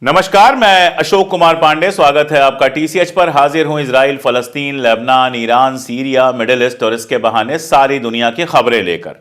नमस्कार, मैं अशोक कुमार पांडे। स्वागत है आपका टीसीएच पर। हाजिर हूं इजराइल, फलस्तीन, Lebanon, Iran, Syria, Middle East और इसके बहाने सारी दुनिया की खबरें लेकर।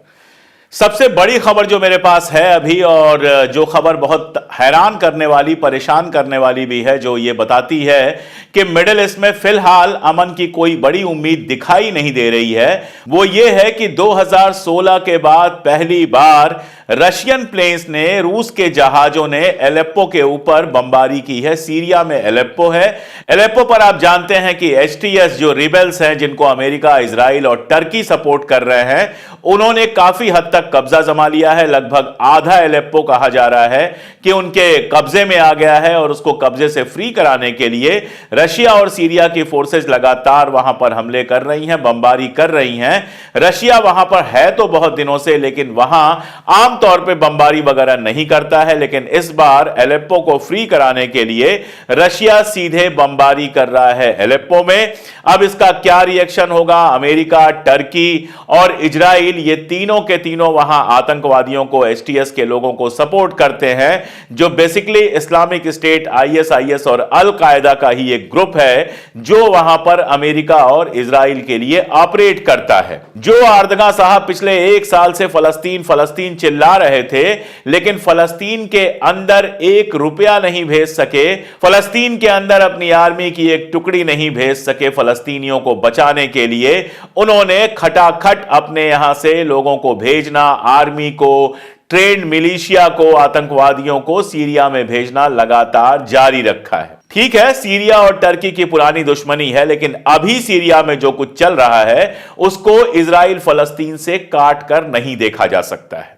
सबसे बड़ी खबर जो मेरे पास है अभी, और जो खबर बहुत हैरान करने वाली, परेशान करने वाली भी है, जो ये बताती है कि मिडिल ईस्ट में फिलहाल अमन की कोई बड़ी उम्मीद दिखाई नहीं दे रही है, वो ये है कि 2016 के बाद पहली बार रशियन प्लेन्स ने, रूस के जहाजों ने एलेप्पो के ऊपर बमबारी की है। सीरिया में एलेप्पो है। एलेप्पो पर आप जानते हैं कि एचटीएस जो रिबेल्स हैं, जिनको अमेरिका, इजराइल और टर्की सपोर्ट कर रहे हैं, उन्होंने काफी हद तक कब्जा जमा लिया है। लगभग आधा एलेप्पो कहा जा रहा है कि उनके कब्जे में आ गया है, और उसको कब्जे से फ्री कराने के लिए रशिया और सीरिया की फोर्सेस लगातार वहां पर हमले कर रही हैं, बमबारी कर रही हैं। रशिया वहां पर है तो बहुत दिनों से, लेकिन वहां आमतौर पर बमबारी वगैरह नहीं करता है। लेकिन इस बार एलेप्पो को फ्री कराने के लिए रशिया सीधे बमबारी कर रहा है एलेप्पो में। अब इसका क्या रिएक्शन होगा? अमेरिका, टर्की और इजराइल, ये तीनों के तीनों वहां आतंकवादियों को, एचटीएस के लोगों को सपोर्ट करते हैं, जो बेसिकली इस्लामिक स्टेट, आईएसआईएस और अल कायदा का ही एक ग्रुप है, जो वहां पर अमेरिका और इजराइल के लिए ऑपरेट करता है। जो अर्दगा साहब पिछले एक साल से फलस्तीन फलस्तीन चिल्ला रहे थे, लेकिन फलस्तीन के अंदर एक रुपया नहीं भेज सके, फलस्तीन के अंदर अपनी आर्मी की एक टुकड़ी नहीं भेज सके फलस्तीनियों को बचाने के लिए, उन्होंने खटाखट अपने यहां से लोगों को भेजना, आर्मी को, ट्रेंड मिलिशिया को, आतंकवादियों को सीरिया में भेजना लगातार जारी रखा है। ठीक है, सीरिया और टर्की की पुरानी दुश्मनी है, लेकिन अभी सीरिया में जो कुछ चल रहा है उसको इजराइल फलस्तीन से काट कर नहीं देखा जा सकता है।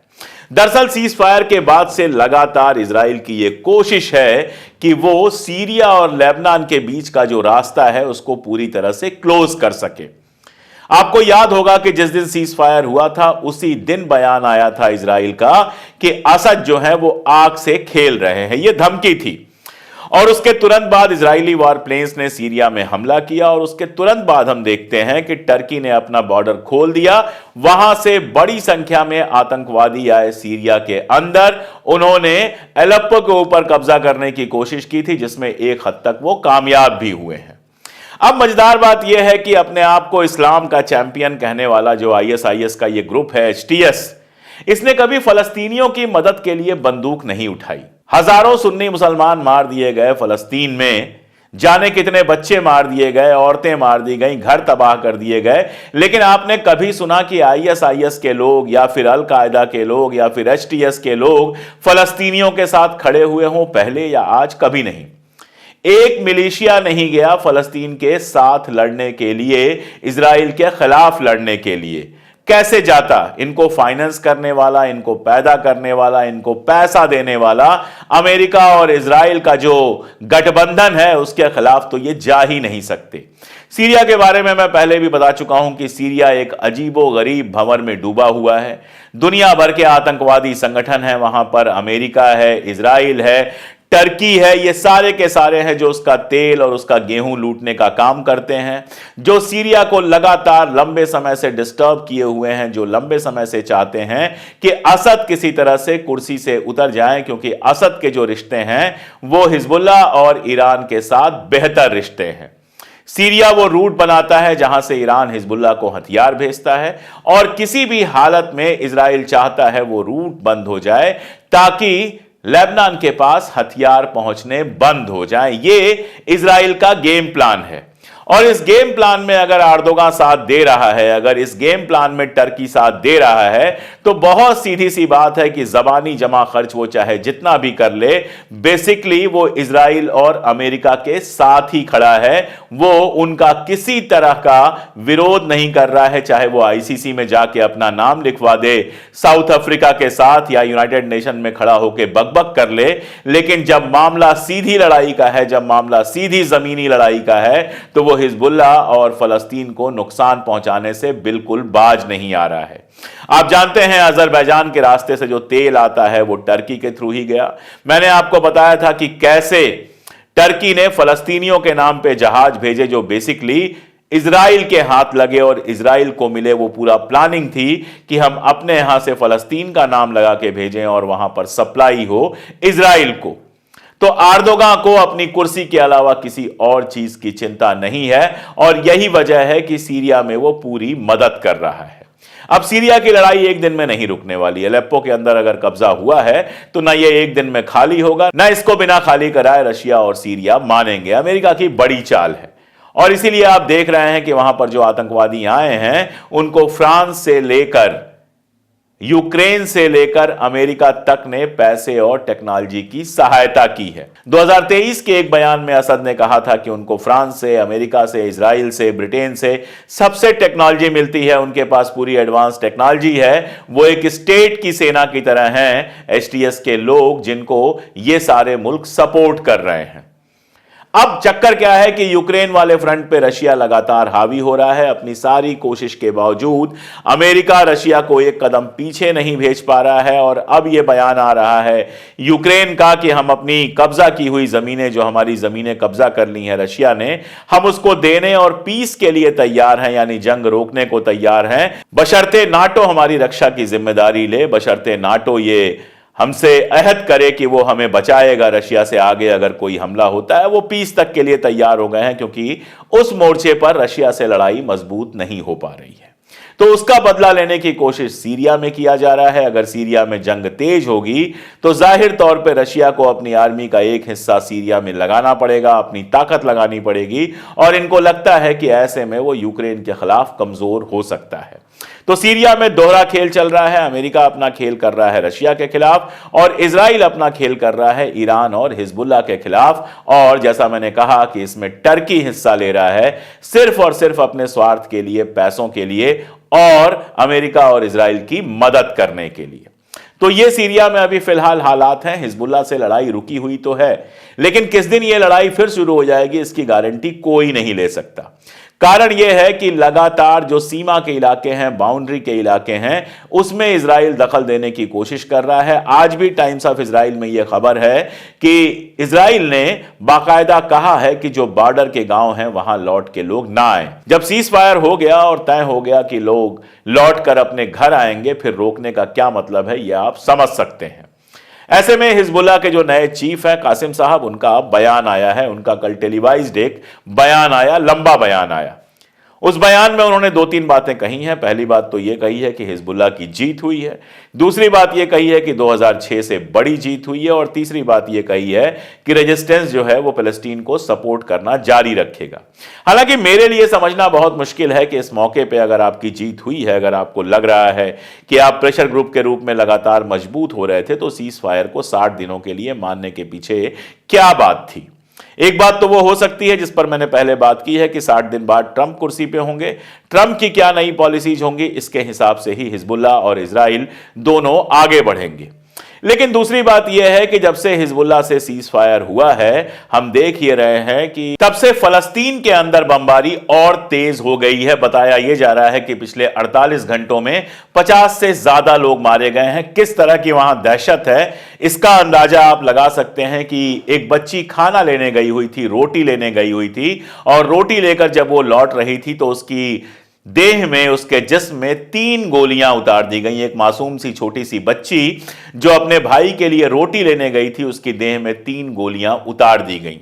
दरअसल सीज फायर के बाद से लगातार इजराइल की यह कोशिश है कि वो सीरिया और लेबनान के बीच का जो रास्ता है उसको पूरी तरह से क्लोज कर सके। आपको याद होगा कि जिस दिन सीज फायर हुआ था, उसी दिन बयान आया था इजराइल का कि असद जो है वो आग से खेल रहे हैं, यह धमकी थी। और उसके तुरंत बाद इजरायली वार प्लेन्स ने सीरिया में हमला किया, और उसके तुरंत बाद हम देखते हैं कि टर्की ने अपना बॉर्डर खोल दिया। वहां से बड़ी संख्या में आतंकवादी आए सीरिया के अंदर। उन्होंने एलेप्पो के ऊपर कब्जा करने की कोशिश की थी, जिसमें एक हद तक वो कामयाब भी हुए हैं। अब मजेदार बात यह है कि अपने आप को इस्लाम का चैंपियन कहने वाला जो आईएसआईएस का यह ग्रुप है, एचटीएस, इसने कभी फलस्तीनियों की मदद के लिए बंदूक नहीं उठाई। हजारों सुन्नी मुसलमान मार दिए गए फलस्तीन में, जाने कितने बच्चे मार दिए गए, औरतें मार दी गई, घर तबाह कर दिए गए, लेकिन आपने कभी सुना कि आईएसआईएस के लोग या फिर अल कायदा के लोग या फिर एचटीएस के लोग फलस्तीनियों के साथ खड़े हुए हों? पहले या आज? कभी नहीं। एक मिलिशिया नहीं गया फलस्तीन के साथ लड़ने के लिए, इजराइल के खिलाफ लड़ने के लिए। कैसे जाता? इनको फाइनेंस करने वाला, इनको पैदा करने वाला, इनको पैसा देने वाला अमेरिका और इजराइल का जो गठबंधन है, उसके खिलाफ तो ये जा ही नहीं सकते। सीरिया के बारे में मैं पहले भी बता चुका हूं कि सीरिया एक अजीबो गरीब भंवर में डूबा हुआ है। दुनिया भर के आतंकवादी संगठन है वहां पर, अमेरिका है, इजराइल है, टर्की है, ये सारे के सारे हैं जो उसका तेल और उसका गेहूं लूटने का काम करते हैं, जो सीरिया को लगातार लंबे समय से डिस्टर्ब किए हुए हैं, जो लंबे समय से चाहते हैं कि असद किसी तरह से कुर्सी से उतर जाएं, क्योंकि असद के जो रिश्ते हैं वो हिजबुल्लाह और ईरान के साथ बेहतर रिश्ते हैं। सीरिया वो रूट बनाता है जहां से ईरान हिजबुल्लाह को हथियार भेजता है, और किसी भी हालत में इजराइल चाहता है वो रूट बंद हो जाए, ताकि लेबनान के पास हथियार पहुंचने बंद हो जाएं। ये इजराइल का गेम प्लान है। और इस गेम प्लान में अगर अर्दोगान साथ दे रहा है, अगर इस गेम प्लान में टर्की साथ दे रहा है, तो बहुत सीधी सी बात है कि जबानी जमा खर्च वो चाहे जितना भी कर ले, बेसिकली वो इजराइल और अमेरिका के साथ ही खड़ा है। वो उनका किसी तरह का विरोध नहीं कर रहा है, चाहे वो आईसीसी में जाके अपना नाम लिखवा दे, साउथ अफ्रीका के साथ या यूनाइटेड नेशन में खड़ा होकर बकबक कर ले, लेकिन जब मामला सीधी लड़ाई का है, जब मामला सीधी जमीनी लड़ाई का है, तो वो हिजबुल्लाह और फलस्तीन को नुकसान पहुंचाने से बिल्कुल बाज नहीं आ रहा है। आप जानते हैं अजरबैजान के रास्ते से जो तेल आता है वो टर्की के थ्रू ही गया। मैंने आपको बताया था कि कैसे टर्की ने फलस्तीनियों के नाम पे जहाज भेजे जो बेसिकली इजराइल के हाथ लगे और इजराइल को मिले। वो पूरा प्लानिंग थी कि हम अपने यहां से फलस्तीन का नाम लगा के भेजें और वहां पर सप्लाई हो इजराइल को। तो अर्दोगान को अपनी कुर्सी के अलावा किसी और चीज की चिंता नहीं है और यही वजह है कि सीरिया में वो पूरी मदद कर रहा है। अब सीरिया की लड़ाई एक दिन में नहीं रुकने वाली है। अलेप्पो के अंदर अगर कब्जा हुआ है तो ना ये एक दिन में खाली होगा, ना इसको बिना खाली कराए रशिया और सीरिया मानेंगे। अमेरिका की बड़ी चाल है और इसीलिए आप देख रहे हैं कि वहां पर जो आतंकवादी आए हैं उनको फ्रांस से लेकर यूक्रेन से लेकर अमेरिका तक ने पैसे और टेक्नोलॉजी की सहायता की है। 2023 के एक बयान में असद ने कहा था कि उनको फ्रांस से, अमेरिका से, इजराइल से, ब्रिटेन से सबसे टेक्नोलॉजी मिलती है, उनके पास पूरी एडवांस टेक्नोलॉजी है। वो एक स्टेट की सेना की तरह हैं एसटीएस के लोग, जिनको ये सारे मुल्क सपोर्ट कर रहे हैं। अब चक्कर क्या है कि यूक्रेन वाले फ्रंट पे रशिया लगातार हावी हो रहा है। अपनी सारी कोशिश के बावजूद अमेरिका रशिया को एक कदम पीछे नहीं भेज पा रहा है और अब यह बयान आ रहा है यूक्रेन का कि हम अपनी कब्जा की हुई जमीनें, जो हमारी जमीनें कब्जा कर ली हैं रशिया ने, हम उसको देने और पीस के लिए तैयार हैं, यानी जंग रोकने को तैयार हैं, बशर्ते नाटो हमारी रक्षा की जिम्मेदारी ले, बशर्ते नाटो ये हमसे अहद करे कि वो हमें बचाएगा रशिया से। आगे अगर कोई हमला होता है वो पीस तक के लिए तैयार हो गए हैं, क्योंकि उस मोर्चे पर रशिया से लड़ाई मजबूत नहीं हो पा रही है। तो उसका बदला लेने की कोशिश सीरिया में किया जा रहा है। अगर सीरिया में जंग तेज होगी तो जाहिर तौर पर रशिया को अपनी आर्मी का एक हिस्सा सीरिया में लगाना पड़ेगा, अपनी ताकत लगानी पड़ेगी और इनको लगता है कि ऐसे में वो यूक्रेन के खिलाफ कमजोर हो सकता है। तो सीरिया में दोहरा खेल चल रहा है। अमेरिका अपना खेल कर रहा है रशिया के खिलाफ और इजराइल अपना खेल कर रहा है ईरान और हिजबुल्लाह के खिलाफ। और जैसा मैंने कहा कि इसमें टर्की हिस्सा ले रहा है सिर्फ और सिर्फ अपने स्वार्थ के लिए, पैसों के लिए और अमेरिका और इजराइल की मदद करने के लिए। तो ये सीरिया में अभी फिलहाल हालात हैं। हिजबुल्लाह से लड़ाई रुकी हुई तो है, लेकिन किस दिन ये लड़ाई फिर शुरू हो जाएगी इसकी गारंटी कोई नहीं ले सकता। कारण यह है कि लगातार जो सीमा के इलाके हैं, बाउंड्री के इलाके हैं, उसमें इजराइल दखल देने की कोशिश कर रहा है। आज भी टाइम्स ऑफ इजराइल में यह खबर है कि इजराइल ने बाकायदा कहा है कि जो बॉर्डर के गांव हैं वहां लौट के लोग ना आए। जब सीज फायर हो गया और तय हो गया कि लोग लौट कर अपने घर आएंगे, फिर रोकने का क्या मतलब है यह आप समझ सकते हैं। ऐसे में हिजबुल्लाह के जो नए चीफ हैं कासिम साहब, उनका बयान आया है, उनका कल टेलीवाइज्ड एक बयान आया, लंबा बयान आया। उस बयान में उन्होंने 2-3 बातें कही हैं। पहली बात तो यह कही है कि हिजबुल्लाह की जीत हुई है, दूसरी बात यह कही है कि 2006 से बड़ी जीत हुई है और तीसरी बात यह कही है कि रेजिस्टेंस जो है वो फिलिस्तीन को सपोर्ट करना जारी रखेगा। हालांकि मेरे लिए समझना बहुत मुश्किल है कि इस मौके पर अगर आपकी जीत हुई है, अगर आपको लग रहा है कि आप प्रेशर ग्रुप के रूप में लगातार मजबूत हो रहे थे, तो सीज फायर को 60 दिनों के लिए मानने के पीछे क्या बात थी। एक बात तो वो हो सकती है जिस पर मैंने पहले बात की है कि 60 दिन बाद ट्रंप कुर्सी पे होंगे, ट्रंप की क्या नई पॉलिसीज होंगी, इसके हिसाब से ही हिजबुल्लाह और इजराइल दोनों आगे बढ़ेंगे। लेकिन दूसरी बात यह है कि जब से हिजबुल्लाह से सीज फायर हुआ है, हम देख ही रहे हैं कि तब से फलस्तीन के अंदर बमबारी और तेज हो गई है। बताया यह जा रहा है कि पिछले 48 घंटों में 50 से ज्यादा लोग मारे गए हैं। किस तरह की वहां दहशत है इसका अंदाजा आप लगा सकते हैं कि एक बच्ची खाना लेने गई हुई थी, रोटी लेने गई हुई थी और रोटी लेकर जब वो लौट रही थी तो उसकी देह में, उसके जिस्म में 3 गोलियां उतार दी गई। एक मासूम सी छोटी सी बच्ची जो अपने भाई के लिए रोटी लेने गई थी, उसकी देह में 3 गोलियां उतार दी गई।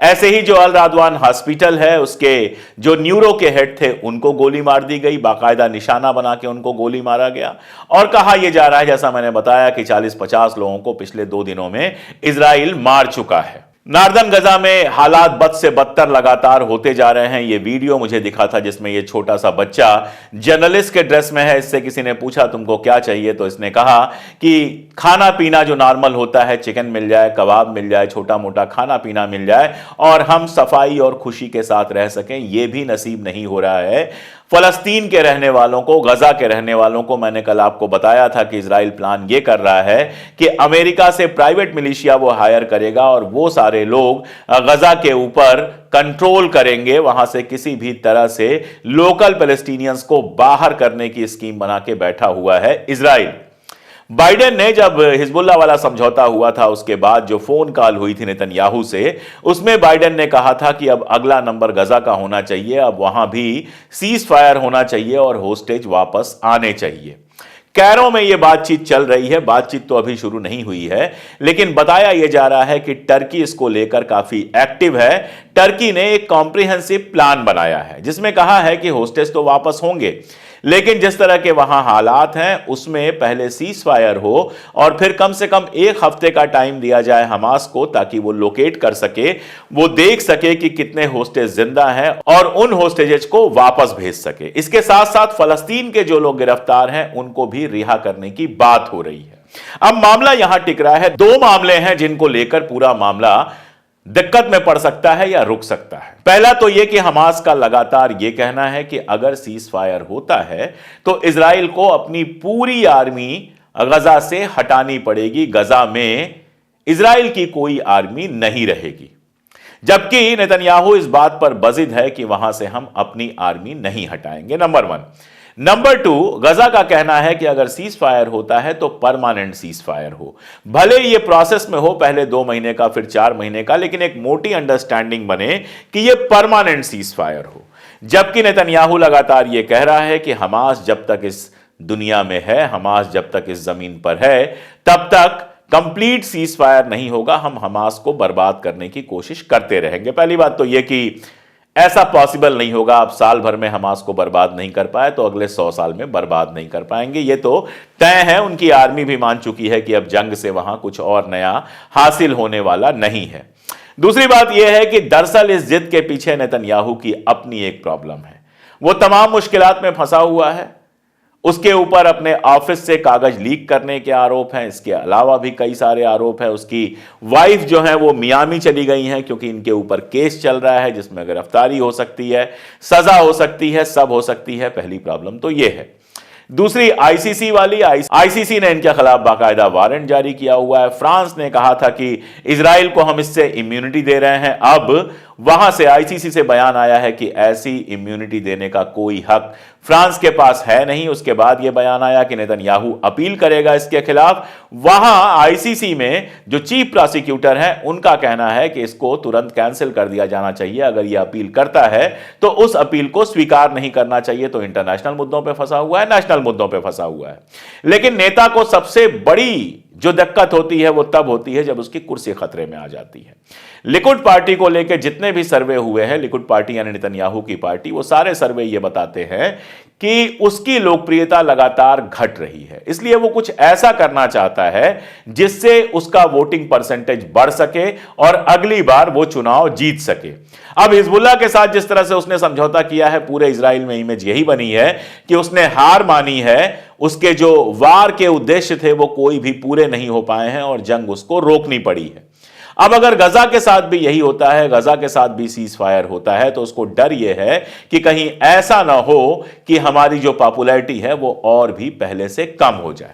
ऐसे ही जो अल रादवान हॉस्पिटल है, उसके जो न्यूरो के हेड थे उनको गोली मार दी गई, बाकायदा निशाना बना के उनको गोली मारा गया। और कहा यह जा रहा है, जैसा मैंने बताया, कि 40-50 लोगों को पिछले 2 दिनों में इजराइल मार चुका है। नार्दर्न गजा में हालात बद से बदतर लगातार होते जा रहे हैं। यह वीडियो मुझे दिखा था जिसमें यह छोटा सा बच्चा जर्नलिस्ट के ड्रेस में है। इससे किसी ने पूछा तुमको क्या चाहिए, तो इसने कहा कि खाना पीना जो नॉर्मल होता है, चिकन मिल जाए, कबाब मिल जाए, छोटा मोटा खाना पीना मिल जाए और हम सफाई और खुशी के साथ रह सकें, यह भी नसीब नहीं हो रहा है। फलस्तीन के रहने वालों को, गजा के रहने वालों को, मैंने कल आपको बताया था कि इजराइल प्लान यह कर रहा है कि अमेरिका से प्राइवेट मिलिशिया वो हायर करेगा और वो सारे लोग गजा के ऊपर कंट्रोल करेंगे। वहां से किसी भी तरह से लोकल पैलेस्टीनियंस को बाहर करने की स्कीम बना के बैठा हुआ है इजराइल। बाइडेन ने जब हिजबुल्लाह वाला समझौता हुआ था उसके बाद जो फोन कॉल हुई थी नेतन्याहू से, उसमें बाइडेन ने कहा था कि अब अगला नंबर गजा का होना चाहिए, अब वहां भी सीज फायर होना चाहिए और होस्टेज वापस आने चाहिए। कैरो में यह बातचीत चल रही है, बातचीत तो अभी शुरू नहीं हुई है, लेकिन बताया यह जा रहा है कि टर्की इसको लेकर काफी एक्टिव है। टर्की ने एक कॉम्प्रिहेंसिव प्लान बनाया है जिसमें कहा है कि होस्टेस तो वापस होंगे, लेकिन जिस तरह के वहां हालात हैं उसमें पहले सीज फायर हो और फिर कम से कम एक हफ्ते का टाइम दिया जाए हमास को, ताकि वो लोकेट कर सके, वो देख सके कि कितने होस्टेज जिंदा हैं और उन होस्टेजेस को वापस भेज सके। इसके साथ साथ फलस्तीन के जो लोग गिरफ्तार हैं उनको भी रिहा करने की बात हो रही है। अब मामला यहां टिक रहा है। दो मामले हैं जिनको लेकर पूरा मामला दिक्कत में पड़ सकता है या रुक सकता है। पहला तो यह कि हमास का लगातार यह कहना है कि अगर सीज फायर होता है तो इजराइल को अपनी पूरी आर्मी गजा से हटानी पड़ेगी, गजा में इजराइल की कोई आर्मी नहीं रहेगी। जबकि नेतन्याहू इस बात पर बजिद है कि वहां से हम अपनी आर्मी नहीं हटाएंगे, नंबर 1। नंबर 2, गजा का कहना है कि अगर सीज फायर होता है तो परमानेंट सीज फायर हो, भले ये प्रोसेस में हो पहले 2 महीने का फिर 4 महीने का, लेकिन एक मोटी अंडरस्टैंडिंग बने कि ये परमानेंट सीज फायर हो। जबकि नेतन्याहू लगातार ये कह रहा है कि हमास जब तक इस दुनिया में है, हमास जब तक इस जमीन पर है, तब तक कंप्लीट सीज फायर नहीं होगा, हम हमास को बर्बाद करने की कोशिश करते रहेंगे। पहली बात तो यह कि ऐसा पॉसिबल नहीं होगा। आप साल भर में हमास को बर्बाद नहीं कर पाए तो अगले 100 साल में बर्बाद नहीं कर पाएंगे, ये तो तय है। उनकी आर्मी भी मान चुकी है कि अब जंग से वहां कुछ और नया हासिल होने वाला नहीं है। दूसरी बात यह है कि दरअसल इस जिद के पीछे नेतन्याहू की अपनी एक प्रॉब्लम है। वो तमाम मुश्किलात में फंसा हुआ है। उसके ऊपर अपने ऑफिस से कागज लीक करने के आरोप हैं, इसके अलावा भी कई सारे आरोप हैं। उसकी वाइफ जो है वो मियामी चली गई हैं क्योंकि इनके ऊपर केस चल रहा है जिसमें गिरफ्तारी हो सकती है, सजा हो सकती है, सब हो सकती है। पहली प्रॉब्लम तो ये है। दूसरी आईसीसी वाली, आईसीसी ने इनके खिलाफ बाकायदा वारंट जारी किया हुआ है। फ्रांस ने कहा था कि इजराइल को हम इससे इम्यूनिटी दे रहे हैं, अब वहां से आईसीसी से बयान आया है कि ऐसी इम्यूनिटी देने का कोई हक फ्रांस के पास है नहीं। उसके बाद यह बयान आया कि नेतन्याहू अपील करेगा इसके खिलाफ। वहां आईसीसी में जो चीफ प्रोसिक्यूटर हैं उनका कहना है कि इसको तुरंत कैंसिल कर दिया जाना चाहिए। अगर यह अपील करता है तो उस अपील को स्वीकार नहीं करना चाहिए। तो इंटरनेशनल मुद्दों पर फंसा हुआ है, नेशनल मुद्दों पर फंसा हुआ है। लेकिन नेता को सबसे बड़ी जो दिक्कत होती है वो तब होती है जब उसकी कुर्सी खतरे में आ जाती है। लिकुड पार्टी को लेकर जितने भी सर्वे हुए हैं, लिकुड पार्टी यानी नेतन्याहू की पार्टी, वो सारे सर्वे ये बताते हैं कि उसकी लोकप्रियता लगातार घट रही है। इसलिए वो कुछ ऐसा करना चाहता है जिससे उसका वोटिंग परसेंटेज बढ़ सके और अगली बार वो चुनाव जीत सके। अब हिजबुल्लाह के साथ जिस तरह से उसने समझौता किया है, पूरे इजराइल में इमेज यही बनी है कि उसने हार मानी है। उसके जो वार के उद्देश्य थे वो कोई भी पूरे नहीं हो पाए हैं और जंग उसको रोकनी पड़ी है। अब अगर गजा के साथ भी यही होता है, गजा के साथ भी सीज फायर होता है, तो उसको डर यह है कि कहीं ऐसा ना हो कि हमारी जो पॉपुलैरिटी है वो और भी पहले से कम हो जाए।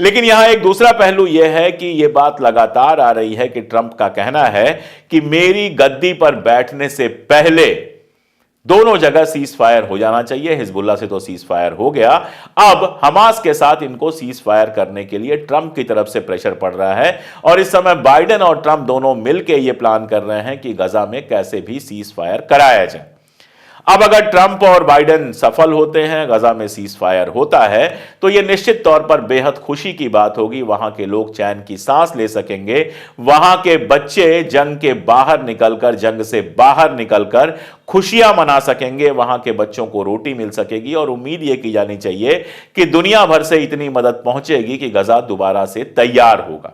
लेकिन यहां एक दूसरा पहलू यह है कि यह बात लगातार आ रही है कि ट्रंप का कहना है कि मेरी गद्दी पर बैठने से पहले दोनों जगह सीज फायर हो जाना चाहिए। हिजबुल्लाह से तो सीज फायर हो गया, अब हमास के साथ इनको सीज फायर करने के लिए ट्रंप की तरफ से प्रेशर पड़ रहा है। और इस समय बाइडेन और ट्रंप दोनों मिलकर यह प्लान कर रहे हैं कि गजा में कैसे भी सीज फायर कराया जाए। अब अगर ट्रंप और बाइडेन सफल होते हैं, गजा में सीज फायर होता है, तो यह निश्चित तौर पर बेहद खुशी की बात होगी। वहां के लोग चैन की सांस ले सकेंगे, वहां के बच्चे जंग के बाहर निकलकर, जंग से बाहर निकलकर खुशियां मना सकेंगे, वहां के बच्चों को रोटी मिल सकेगी। और उम्मीद यह की जानी चाहिए कि दुनिया भर से इतनी मदद पहुंचेगी कि गजा दोबारा से तैयार होगा।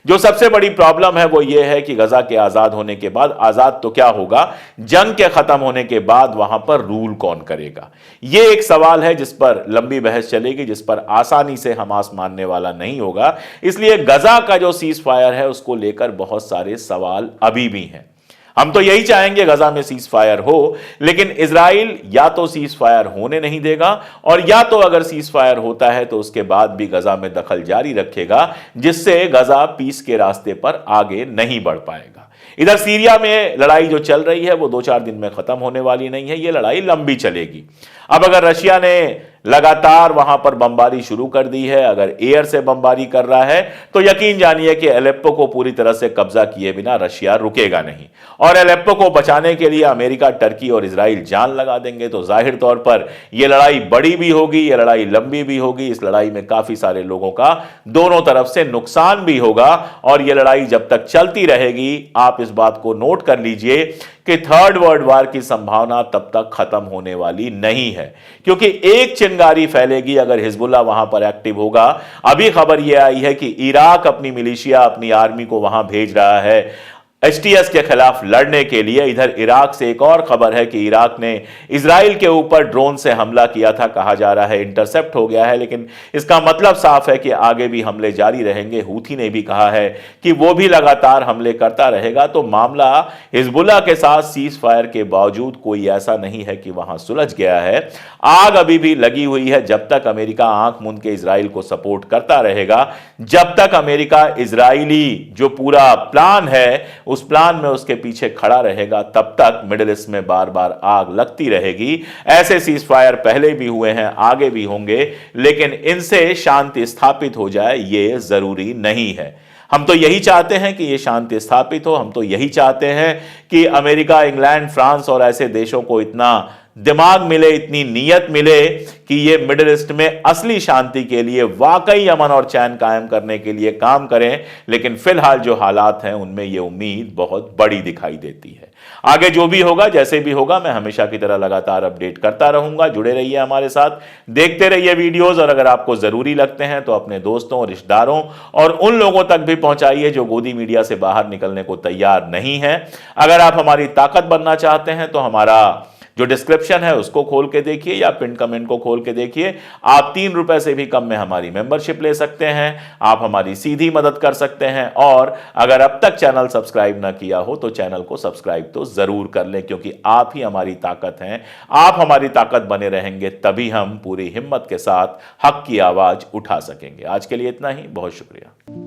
जो सबसे बड़ी प्रॉब्लम है वो ये है कि गजा के आजाद होने के बाद, आजाद तो क्या होगा, जंग के खत्म होने के बाद वहां पर रूल कौन करेगा, ये एक सवाल है जिस पर लंबी बहस चलेगी, जिस पर आसानी से हमास मानने वाला नहीं होगा। इसलिए गजा का जो सीज फायर है उसको लेकर बहुत सारे सवाल अभी भी हैं। हम तो यही चाहेंगे गजा में सीज फायर हो, लेकिन इजराइल या तो सीज फायर होने नहीं देगा, और या तो अगर सीज फायर होता है तो उसके बाद भी गजा में दखल जारी रखेगा, जिससे गजा पीस के रास्ते पर आगे नहीं बढ़ पाएगा। इधर सीरिया में लड़ाई जो चल रही है वो 2-4 दिन में खत्म होने वाली नहीं है, ये लड़ाई लंबी चलेगी। अब अगर रशिया ने लगातार वहां पर बमबारी शुरू कर दी है, अगर एयर से बमबारी कर रहा है, तो यकीन जानिए कि अलेप्पो को पूरी तरह से कब्जा किए बिना रशिया रुकेगा नहीं। और अलेप्पो को बचाने के लिए अमेरिका, टर्की और इजराइल जान लगा देंगे। तो जाहिर तौर पर यह लड़ाई बड़ी भी होगी, यह लड़ाई लंबी भी होगी। इस लड़ाई में काफी सारे लोगों का दोनों तरफ से नुकसान भी होगा। और यह लड़ाई जब तक चलती रहेगी, आप इस बात को नोट कर लीजिए कि थर्ड वर्ल्ड वार की संभावना तब तक खत्म होने वाली नहीं है, क्योंकि एक चिंगारी फैलेगी अगर हिजबुल्लाह वहां पर एक्टिव होगा। अभी खबर यह आई है कि इराक अपनी मिलिशिया, अपनी आर्मी को वहां भेज रहा है एचटीएस के खिलाफ लड़ने के लिए। इधर इराक से एक और खबर है कि इराक ने इजराइल के ऊपर ड्रोन से हमला किया था, कहा जा रहा है इंटरसेप्ट हो गया है, लेकिन इसका मतलब साफ है कि आगे भी हमले जारी रहेंगे। हूथी ने भी कहा है कि वो भी लगातार हमले करता रहेगा। तो मामला हिजबुल्लाह के साथ सीज फायर के बावजूद कोई ऐसा नहीं है कि वहां सुलझ गया है, आग अभी भी लगी हुई है। जब तक अमेरिका आंख मूंद के इजराइल को सपोर्ट करता रहेगा, जब तक अमेरिका इजराइली जो पूरा प्लान है उस प्लान में उसके पीछे खड़ा रहेगा, तब तक मिडिल ईस्ट में बार बार आग लगती रहेगी। ऐसे सीज फायर पहले भी हुए हैं, आगे भी होंगे, लेकिन इनसे शांति स्थापित हो जाए ये जरूरी नहीं है। हम तो यही चाहते हैं कि ये शांति स्थापित हो। हम तो यही चाहते हैं कि अमेरिका, इंग्लैंड, फ्रांस और ऐसे देशों को इतना दिमाग मिले, इतनी नीयत मिले कि ये मिडिल ईस्ट में असली शांति के लिए, वाकई अमन और चैन कायम करने के लिए काम करें। लेकिन फिलहाल जो हालात हैं उनमें ये उम्मीद बहुत बड़ी दिखाई देती है। आगे जो भी होगा, जैसे भी होगा, मैं हमेशा की तरह लगातार अपडेट करता रहूंगा। जुड़े रहिए हमारे साथ, देखते रहिए वीडियोस, और अगर आपको जरूरी लगते हैं तो अपने दोस्तों, रिश्तेदारों और उन लोगों तक भी पहुंचाइए जो गोदी मीडिया से बाहर निकलने को तैयार नहीं है। अगर आप हमारी ताकत बनना चाहते हैं तो हमारा जो डिस्क्रिप्शन है उसको खोल के देखिए या पिन कमेंट को खोल के देखिए। आप 3 रुपए से भी कम में हमारी मेंबरशिप ले सकते हैं, आप हमारी सीधी मदद कर सकते हैं। और अगर अब तक चैनल सब्सक्राइब ना किया हो तो चैनल को सब्सक्राइब तो जरूर कर लें, क्योंकि आप ही हमारी ताकत हैं। आप हमारी ताकत बने रहेंगे तभी हम पूरी हिम्मत के साथ हक की आवाज उठा सकेंगे। आज के लिए इतना ही, बहुत शुक्रिया।